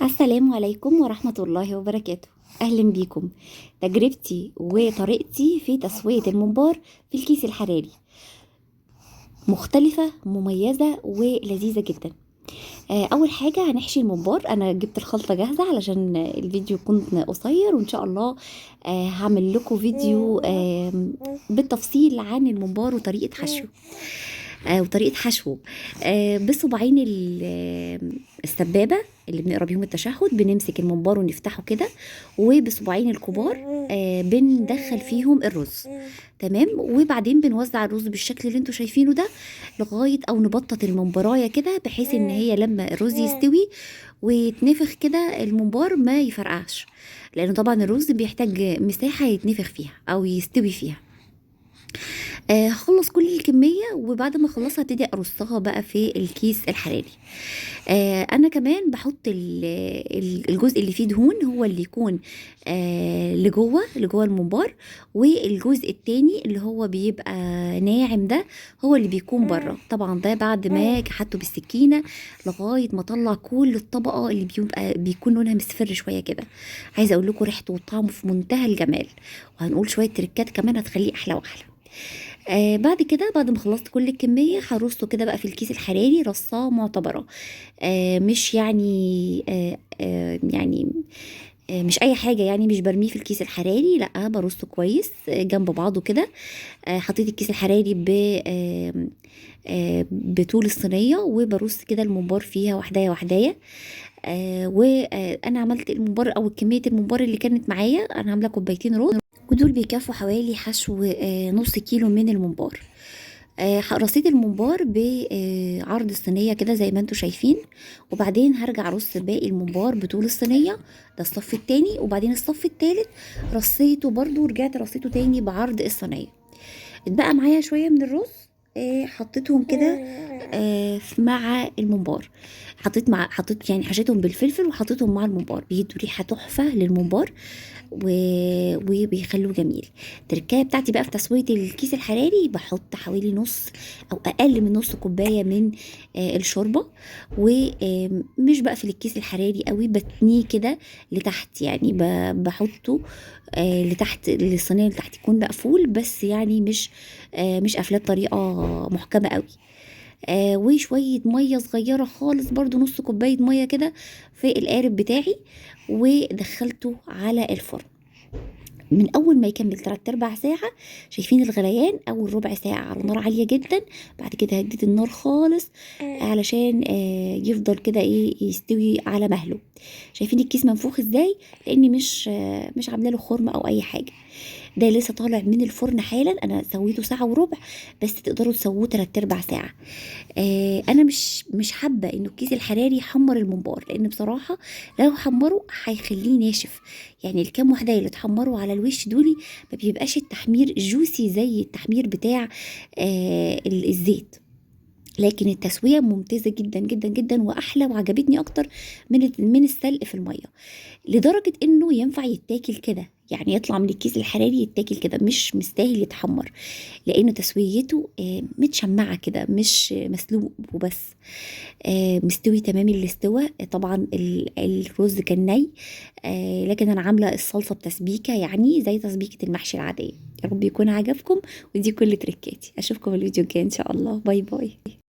السلام عليكم ورحمة الله وبركاته. أهلا بيكم. تجربتي وطريقتي في تسوية الممبار في الكيس الحراري مختلفة مميزة ولذيذة جدا. أول حاجة هنحشي الممبار. أنا جبت الخلطة جاهزة علشان الفيديو يكون قصير، وإن شاء الله هعمل لكم فيديو بالتفصيل عن الممبار وطريقة حشوه. وطريقة حشوه بصباعين السبابة اللي بنقرا بيهم التشهد، بنمسك الممبار ونفتحه كده، وبصباعين الكبار بندخل فيهم الرز. تمام. وبعدين بنوزع الرز بالشكل اللي انتوا شايفينه ده لغاية او نبطط الممبرايه كده، بحيث ان هي لما الرز يستوي ويتنفخ كده الممبار ما يفرقعش، لانه طبعا الرز بيحتاج مساحة يتنفخ فيها او يستوي فيها. هخلص كل الكمية، وبعد ما اخلصها ابتدي ارصها بقى في الكيس الحراري. انا كمان بحط الجزء اللي فيه دهون هو اللي يكون لجوه الممبار، والجزء التاني اللي هو بيبقى ناعم ده هو اللي بيكون بره. طبعا ده بعد ما كحته بالسكينه لغايه ما اطلع كل الطبقه اللي بيكون لونها مصفر شويه كده. عايزه اقول لكم ريحته وطعمه في منتهى الجمال، وهنقول شويه تريكات كمان هتخليه احلى واحلى. بعد كده، بعد ما خلصت كل الكمية هرصه كده بقى في الكيس الحراري رصاه معتبرة. مش يعني مش اي حاجة، يعني مش برميه في الكيس الحراري، لا برصه كويس جنب بعضه كده. حطيت الكيس الحراري بطول الصينية، وبرص كده الممبار فيها وحداية وحداية. وانا عملت الممبار او كمية الممبار اللي كانت معايا، انا عاملة كوبايتين رز، ودول بيكفوا حوالي حشو نص كيلو من الممبار. رصيت الممبار بعرض الصينية كده زي ما انتوا شايفين، وبعدين هرجع ارص باقي الممبار بطول الصينية. ده الصف التاني، وبعدين الصف التالت رصيته برضو، ورجعت رصيته تاني بعرض الصينية. اتبقى معايا شوية من الرز، حطيتهم كده مع الممبار. حطيت يعني حشيتهم بالفلفل وحطيتهم مع الممبار، بيدوا ريحه تحفه للممبار وبيخلوه جميل. التركايه بتاعتي بقى في تسويه الكيس الحراري، بحط حوالي نص او اقل من نص كوبايه من الشوربه، ومش بقفل الكيس الحراري قوي، بتنيه كده لتحت، يعني بحطه لتحت الصينيه اللي تحت يكون مقفول، بس يعني مش قافلاه بطريقه محكمه قوي. وشويه ميه صغيره خالص، برضو نص كوبايه ميه كده في القارب بتاعي، ودخلته على الفرن. من اول ما يكمل 3/4 ساعه، شايفين الغليان، اول ربع ساعه على نار عاليه جدا، بعد كده هديت النار خالص علشان يفضل كده يستوي على مهله. شايفين الكيس منفوخ ازاي؟ لاني مش عامله له خرم او اي حاجه. ده لسه طالع من الفرن حالا، انا سويته ساعه وربع، بس تقدروا تسووه 3/4 ساعه. انا مش حابه انه الكيس الحراري يحمر الممبار، لان بصراحه لو حمره هيخليه ناشف. يعني الكام واحده اللي اتحمروا على الوش دولي ما بيبقاش التحمير جوسي زي التحمير بتاع الزيت. لكن التسويه ممتازه جدا جدا جدا واحلى، وعجبتني اكتر من السلق في الميه، لدرجه انه ينفع يتاكل كده، يعني يطلع من الكيس الحراري يتاكل كده، مش مستاهل يتحمر، لانه تسويته متشمعه كده، مش مسلوق وبس. مستوي تمام الاستوى. طبعا الرز كان ني، لكن انا عامله الصلصه بتسبيكه، يعني زي تسبيكه المحشي العاديه. يا رب يكون عجبكم، ودي كل تركاتي. اشوفكم الفيديو الجاي ان شاء الله. باي باي.